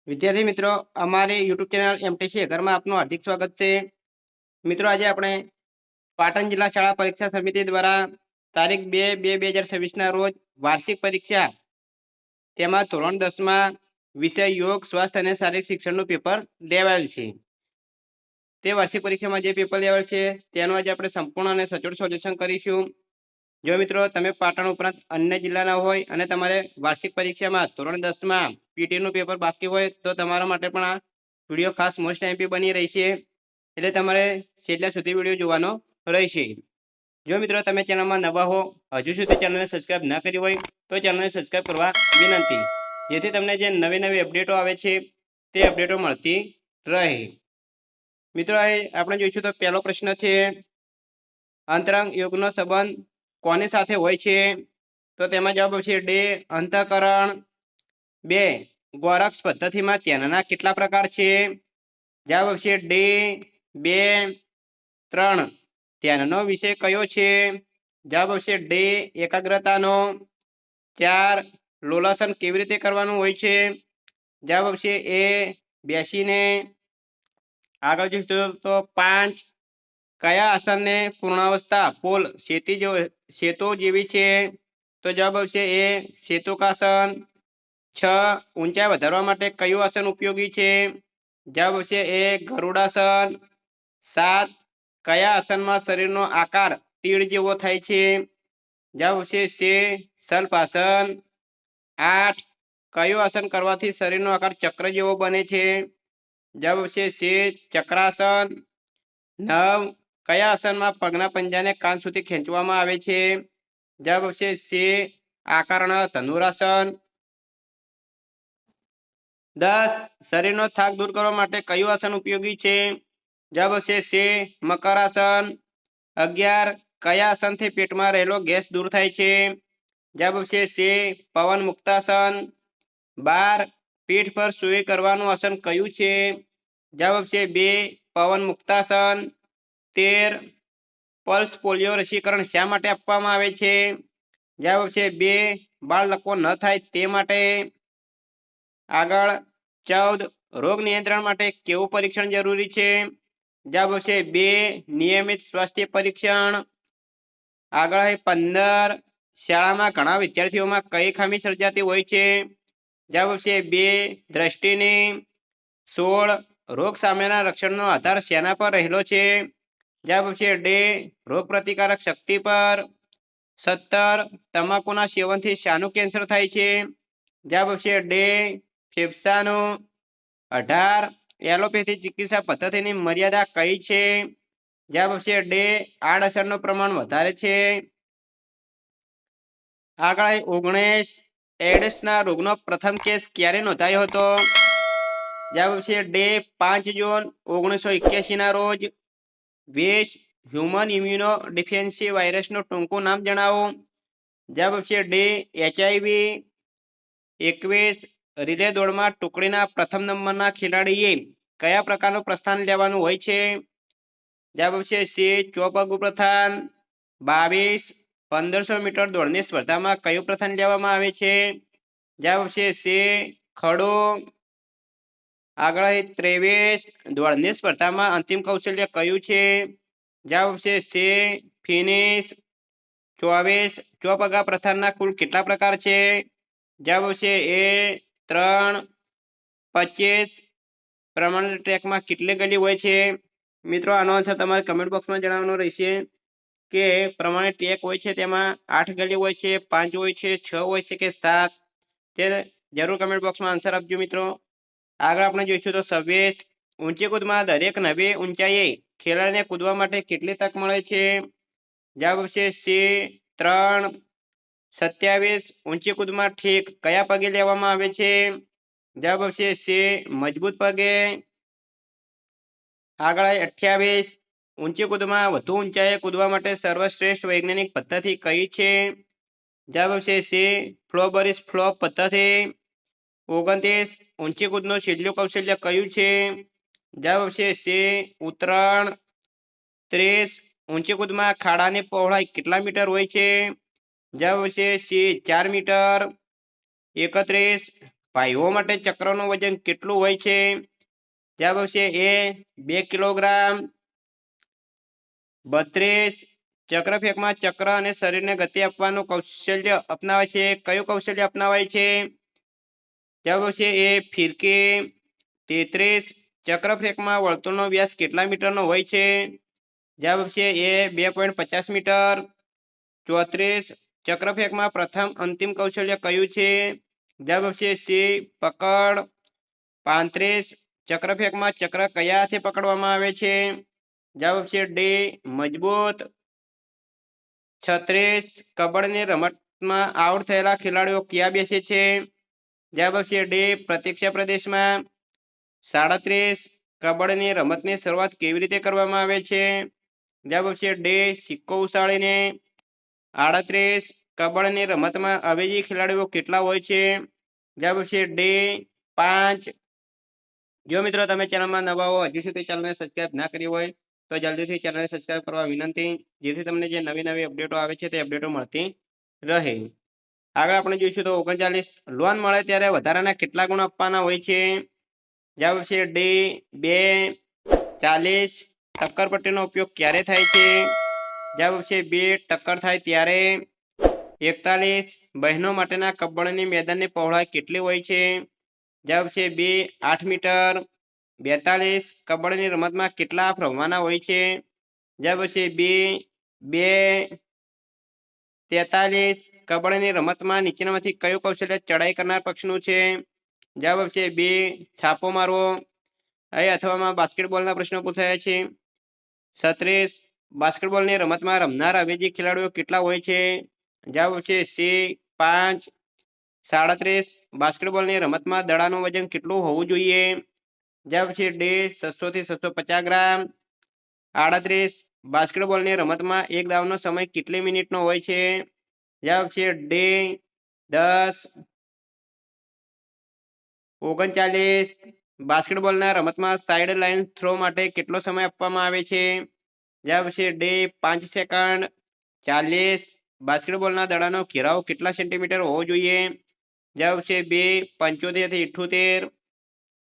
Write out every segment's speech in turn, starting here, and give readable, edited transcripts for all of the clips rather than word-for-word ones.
विद्यार्थी मित्रों अमारी यूट्यूब चैनल एमटीसी एकर में आपનું हार्दिक स्वागत છે। મિત્રો આજે આપણે પાટણ જિલ્લા શાળા પરીક્ષા સમિતિ દ્વારા તારીખ 2/2/2026 ના રોજ વાર્ષિક પરીક્ષા તેમાં ધોરણ 10 માં વિષય યોગ સ્વાસ્થ્ય અને શારીરિક શિક્ષણનું પેપર લેવાયેલ છે। તે વાર્ષિક પરીક્ષામાં જે પેપર લેવાયેલ છે તેનું આજે આપણે સંપૂર્ણ અને સચોટ સોલ્યુશન કરીશું। જો મિત્રો તમે પાટણ ઉપરાંત અન્ય જિલ્લાના હોય અને તમારે વાર્ષિક પરીક્ષામાં ધોરણ 10 માં પીટીનું પેપર બાકી હોય તો તમારા માટે પણ આ વિડીયો ખાસ મોસ્ટ એમપી બની રહેશે, એટલે તમારે છેલ્લા સુધી વિડીયો જોવાનો રહેશે। જો મિત્રો તમે ચેનલમાં નવા હો, હજુ સુધી ચેનલને સબસ્ક્રાઇબ ના કરી હોય તો ચેનલને સબસ્ક્રાઇબ કરવા વિનંતી, જેથી તમને જે નવી નવી અપડેટો આવે છે તે અપડેટો મળતી રહે। મિત્રો આપણે જોઈશું તો પહેલો પ્રશ્ન છે, અંતરંગ યોગનો સંબંધ કોની સાથે હોય છે? તો તેમાં જવાબ આવશે ડે અંતઃકરણ। 2 ગોરક્ષ પદ્ધતિમાં ધ્યાનના કેટલા પ્રકાર છે? જવાબ આવશે ડે 2। 3 ધ્યાનનો વિષય કયો છે? જવાબ આવશે ડે એકાગ્રતાનો। 4 લોલાસન કેવી રીતે કરવાનું હોય છે? જવાબ આવશે એ બેસીને। આગળ જોઈશું તો 5 કયા આસનને પૂર્ણાવસ્થા પોલ સેતુ જેવી છે? તો જવાબ આવશે એ સેતુકાસન। 6 ઊંચાઈ વધારવા માટે કયું આસન ઉપયોગી છે? જવાબ આવશે એ ગરુડાસન। 7 કયા આસનમાં શરીરનો આકાર તીડ જેવો થાય છે? જવાબ આવશે સે સલ્પાસન। 8 કયું આસન કરવાથી શરીરનો આકાર ચક્ર જેવો બને છે? જવાબ આવશે સે ચક્રાસન। 9 કયા આસનમાં પગના પંજાને કાન સુધી ખેંચવામાં આવે છે? જવાબ આવશે સે આકર્ણ ધનુરાસન। 10 શરીરનો થાક દૂર કરવા માટે કયું આસન ઉપયોગી છે? જવાબ આવશે સે મકરાસન। 11 કયા આસનથી પેટમાં રહેલો ગેસ દૂર થાય છે? જવાબ આવશે સે પવન મુક્તાસન। 12 પીઠ પર સૂઈ કરવાનું આસન કયું છે? જવાબ આવશે બે પવન મુક્તાસન। 13 પલ્સ પોલિયો રસીકરણ શા માટે આપવામાં આવે છે? જવાબ આવશે બે બાળકો ન થાય તે માટે। આગળ 14 રોગ નિયંત્રણ માટે કેવું પરીક્ષણ જરૂરી છે? જવાબ આવશે બે નિયમિત સ્વાસ્થ્ય પરીક્ષણ। આગળ 15 શાળામાં ઘણા વિદ્યાર્થીઓમાં કઈ ખામી સર્જાતી હોય છે? જવાબ આવશે બે દ્રષ્ટિની। 16 રોગ સામેના રક્ષણનો આધાર શેના પર રહેલો છે? જવાબ આવશે ડે રોગ પ્રતિકારક શક્તિ પર। 17 તમાકુના સેવનથી શાનું કેન્સર થાય છે? જવાબ આવશે ડે ફેફસાનું। 18 એલોપેથી ચિકિત્સા પદ્ધતિની મર્યાદા કઈ છે? જવાબ આવશે ડે આડઅસરનું પ્રમાણ વધારે છે। આગળ 19 એડ્સના રોગનો પ્રથમ કેસ ક્યારે નોંધાયો હતો? જવાબ આવશે ડે 5 જૂન 1981 ના રોજ। 20 હ્યુમન ઇમ્યુનો ડિફિશિયન્સી વાયરસનું ટૂંકું નામ જણાવો। જવાબ આવશે ડે HIV। 21 રિલે દોડમાં ટુકડીના પ્રથમ નંબરના ખેલાડીએ કયા પ્રકારનું પ્રસ્થાન લેવાનું હોય છે? જવાબ આવશે સી ચોપગુ પ્રસ્થાન। 22 1500 મીટર દોડની સ્પર્ધામાં કયું પ્રસ્થાન લેવામાં આવે છે? જવાબ આવશે સી ખડો। આગળ 23 દોડની સ્પર્ધામાં અંતિમ કૌશલ્ય કયું છે? જવાબ આવશે સી ફિનિશ। 24 ચોપગા પ્રસ્થાનના કુલ કેટલા પ્રકાર છે? જવાબ આવશે એ 3। 25 પ્રમાણિત ટ્રેકમાં કેટલી ગલી હોય છે? મિત્રો આનો આન્સર તમારે કમેન્ટ બોક્સમાં જણાવવાનો રહેશે કે પ્રમાણિત ટ્રેક હોય છે તેમાં 8 ગલી હોય છે, 5 હોય છે, 6 હોય છે કે 7, તે જરૂર કમેન્ટ બોક્સમાં આન્સર આપજો મિત્રો। આગળ આપણે જોઈશું તો 26 ઊંચી કૂદમાં દરેક નવી ઊંચાઈએ ખેલાડીને કૂદવા માટે કેટલી તક મળે છે? જવાબ આવશે સી 3। 27 ઊંચી કૂદમાં ઠીક કયા પગે લેવામાં આવે છે? જવાબ આવશે સી મજબૂત પગે। આગળ 28 ઊંચી કૂદમાં વધુ ઊંચાઈએ કૂદવા માટે સર્વશ્રેષ્ઠ વૈજ્ઞાનિક પદ્ધતિ કઈ છે? જવાબ આવશે સી ફ્લોબરિસ ફ્લોપ પદ્ધતિ। 29 ઊંચી કૂદનું છેલ્લું કૌશલ્ય કયું છે? જવાબ આવશે સી ઉતરણ। 30 ઊંચી કૂદમાં ખાડાની પહોળાઈ કેટલા મીટર હોય છે? જવાબ આવશે સી 4 મીટર। 31 પાઈઓ માટે ચક્રનું વજન કેટલું હોય છે? જવાબ આવશે એ 2 કિલોગ્રામ. 32 ચક્રફેકમાં ચક્ર અને શરીરને ગતિ આપવાનું કૌશલ્ય અપનાવે છે. કયું કૌશલ્ય અપનાવાય છે? જવાબ આવશે એ ફિરકી. 33 ચક્રફેકમાં વર્તુળનો વ્યાસ કેટલા મીટરનો હોય છે? જવાબ આવશે એ 2.50 મીટર. 34 ચક્રફેકમાં પ્રથમ અંતિમ કૌશલ્ય કયું છે? જવાબ આવશે સી પકડ. 35 ચક્રફેકમાં ચક્ર કયા હાથે પકડવામાં આવે છે? જવાબ આવશે ડી મજબૂત. 36 કબડ્ડીની રમતમાં આઉટ થયેલા ખેલાડીઓ ક્યાં બેસે છે? જવાબ આવશે ડી પ્રતીક્ષા પ્રદેશમાં. 37 કબડ્ડીની રમતની શરૂઆત કેવી રીતે કરવામાં આવે છે? જવાબ આવશે ડી સિક્કો ઉછાળીને. 38 કબડ્ડીની રમતમાં અવેજી ખેલાડીઓ કેટલા હોય છે? જવાબ આવશે ડી 5. જો મિત્રો તમે ચેનલમાં નવા હો, હજુ સુધી ચેનલને સબસ્ક્રાઇબ ના કરી હોય તો જલ્દીથી ચેનલને સબસ્ક્રાઇબ કરવા વિનંતી, જેથી તમને જે નવી નવી અપડેટો આવે છે તે અપડેટો મળતી રહે. આગળ આપણે જોઈશું તો 39 લોન મળે ત્યારે વધારાના કેટલા ગુણ આપવાના હોય છે? જવાબ છે ડી 2. 40 ટક્કર પટ્ટીનો ઉપયોગ ક્યારે થાય છે? જવાબ છે બી ટક્કર થાય ત્યારે. 41 બહેનો માટેના કબડ્ડીની મેદાનની પહોળાઈ કેટલી હોય છે? જવાબ છે બી 8 મીટર. 42 કબડ્ડીની રમતમાં કેટલા હાફ રમવાના હોય છે? જવાબ છે બી 2. 43 કબડ્ડીની રમતમાં નીચેનામાંથી કયું કૌશલ્ય ચડાઈ કરનાર પક્ષનું છે? જવાબ છે બી છાપો મારવો. અહીં અથવામાં બાસ્કેટબોલના પ્રશ્નો પૂછાયા છે. 36 બાસ્કેટબોલની રમતમાં રમનાર અવેજી ખેલાડીઓ કેટલા હોય છે? જવાબ છે સી 5. 37 બાસ્કેટબોલની રમતમાં દડાનું વજન કેટલું હોવું જોઈએ? જવાબ છે ડી 600 થી 650 ગ્રામ. 38 બાસ્કેટબોલની રમતમાં એક દાવનો સમય કેટલી મિનિટનો હોય છે? જવાબ છે ડી 10. 39 બાસ્કેટબોલના રમતમાં સાઇડ લાઇન થ્રો માટે કેટલો સમય આપવામાં આવે છે? જવાબ છે ડી 5 સેકન્ડ. 40 બાસ્કેટબોલના દડાનો ઘેરાવ કેટલા સેન્ટીમીટર હોવો જોઈએ? જવાબ છે બી 75 થી 78.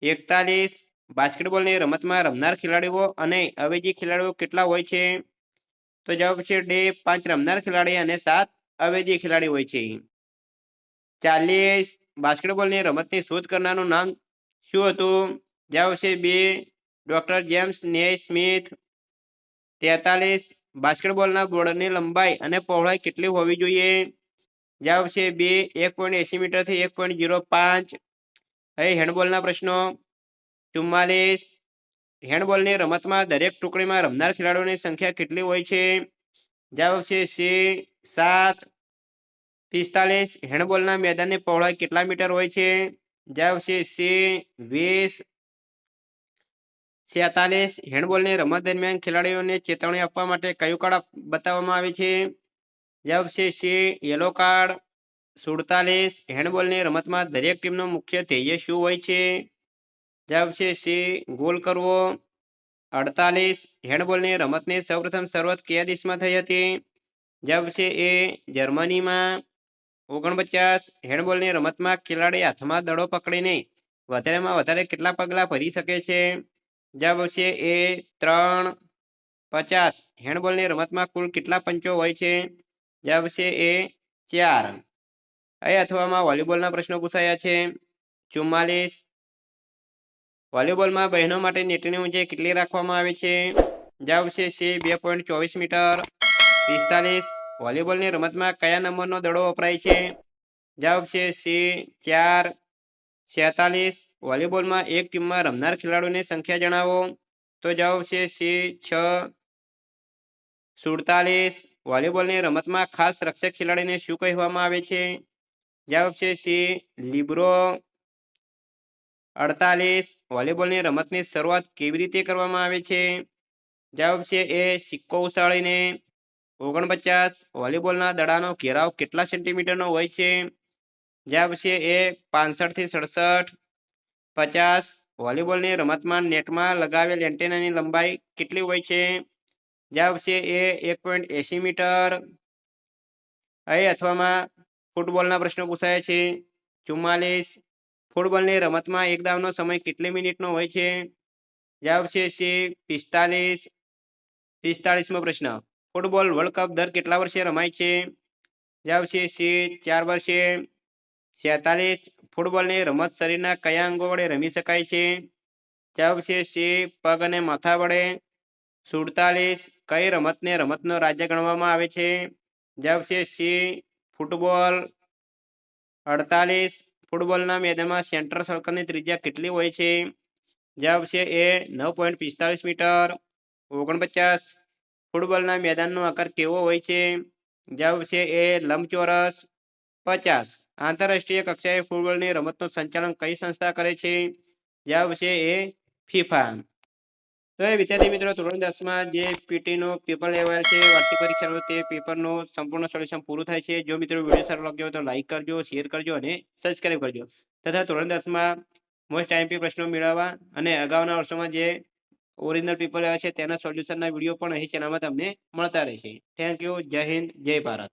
41 બાસ્કેટબોલની રમતમાં રમનાર ખેલાડીઓ અને અવેજી ખેલાડીઓ કેટલા હોય છે? તો જવાબ છે ડી 5 રમનાર ખેલાડી અને 7 અવેજી ખેલાડી હોય છે. 40 બાસ્કેટબોલની રમતની શોધ કરનારનું નામ શું હતું? જવાબ છે બી ડોક્ટર જેમ્સ નેસ્મિથ. 43 બાસ્કેટબોલના બોર્ડની લંબાઈ અને પહોળાઈ કેટલી હોવી જોઈએ? જવાબ છે બી 1.80 મીટર થી 1.05. અહીં હેન્ડબોલના પ્રશ્નો. 44 હેન્ડબોલની રમતમાં દરેક ટુકડીમાં રમનાર ખેલાડીઓની સંખ્યા કેટલી હોય છે? જવાબ છે સી 7. 45 હેન્ડબોલના મેદાનની પહોળાઈ કેટલા મીટર હોય છે? જવાબ છે સી 20. 47 હેન્ડબોલની રમત દરમિયાન ખેલાડીઓને ચેતવણી આપવા માટે કયું કાર્ડ બતાવવામાં આવે છે? જવાબ છે સી યલો કાર્ડ. 47 હેન્ડબોલની રમતમાં દરેક ટીમનો મુખ્ય ધ્યેય શું હોય છે? જવાબ છે સી ગોલ કરવો. 48 હેન્ડબોલની રમતની સૌપ્રથમ શરૂઆત કયા દેશમાં થઈ હતી? જવાબ છે એ જર્મનીમાં. 49 હેન્ડબોલની રમતમાં ખેલાડી હાથમાં દડો પકડીને વધારેમાં વધારે કેટલા પગલા ભરી શકે છે? જવાબ છે એ 3. 50 હેન્ડબોલની રમતમાં કુલ કેટલા પંચો હોય છે? જવાબ છે એ 4. અહીં અથવામાં વોલીબોલના પ્રશ્નો પૂછાયા છે. 44 વોલીબોલમાં બહેનો માટે નેટની ઊંચાઈ કેટલી રાખવામાં આવે છે? જવાબ છે સી 2.24 મીટર. 45 વોલીબોલની રમતમાં કયા નંબરનો દડો વપરાય છે? જવાબ છે સી 4. 47 વોલીબોલમાં એક ટીમમાં રમનાર ખેલાડીઓની સંખ્યા જણાવો. તો જવાબ છે સી 6. 47 વોલીબોલની રમતમાં ખાસ રક્ષક ખેલાડીને શું કહેવામાં આવે છે? જવાબ છે સી લિબ્રો. 48 વોલીબોલની રમતની શરૂઆત કેવી રીતે કરવામાં આવે છે? જવાબ છે એ સિક્કો ઉછાળીને. 49 વોલીબોલના દડાનો ઘેરાવ કેટલા સેન્ટીમીટરનો હોય છે? જવાબ છે એ 65 થી 67. 50 વોલીબોલની રમતમાં નેટમાં લગાવેલ એન્ટેનાની લંબાઈ કેટલી હોય છે? જવાબ છે એ 1.80 મીટર. અહીં અથવામાં ફૂટબોલના પ્રશ્નો પૂછાયા છે. 44 ફૂટબોલની રમતમાં એક દાવનો સમય કેટલી મિનિટનો હોય છે? જવાબ છે સી 45. 45મો પ્રશ્ન. ફૂટબોલ વર્લ્ડ કપ દર કેટલા વર્ષે રમાય છે? જવાબ છે સી 4 વર્ષે. 47. ફૂટબોલની રમત શરીરના કયા અંગો વડે રમી શકાય છે? જવાબ છે સી પગ અને માથા વડે. 47. કઈ રમતને રમતનો રાજ્ય ગણવામાં આવે છે? જવાબ છે સી ફૂટબોલ. 48. ફૂટબોલના મેદાનમાં સેન્ટર સર્કલની ત્રિજ્યા કેટલી હોય છે? જવાબ છે એ 9.45 મીટર. 49. ફૂટબોલના મેદાનનો આકાર કેવો હોય છે? જવાબ છે એ લંબચોરસ. 50. આંતરરાષ્ટ્રીય કક્ષાએ ફૂટબોલની રમતનું સંચાલન કઈ સંસ્થા કરે છે? જવાબ છે એ ફીફા. તો એ વિદ્યાર્થી મિત્રો ધોરણ 10માં જે પીટીનું પેપર લેવાયેલ છે વાર્ષિક પરીક્ષાનું તે પેપરનું સંપૂર્ણ સોલ્યુશન પૂરું થાય છે. જો મિત્રો વિડીયો સારો લાગ્યો હોય તો લાઈક કરજો, શેર કરજો અને સબસ્ક્રાઇબ કરજો. તથા ધોરણ 10માં મોસ્ટ આઈએમપી પ્રશ્નો મેળવવા અને અગાઉના વર્ષોમાં જે ઓરિજિનલ પેપર આવ્યા છે તેના સોલ્યુશનના વિડીયો પણ અહીં ચેનલમાં તમને મળતા રહેશે. Thank you. જય હિન્દ, જય ભારત.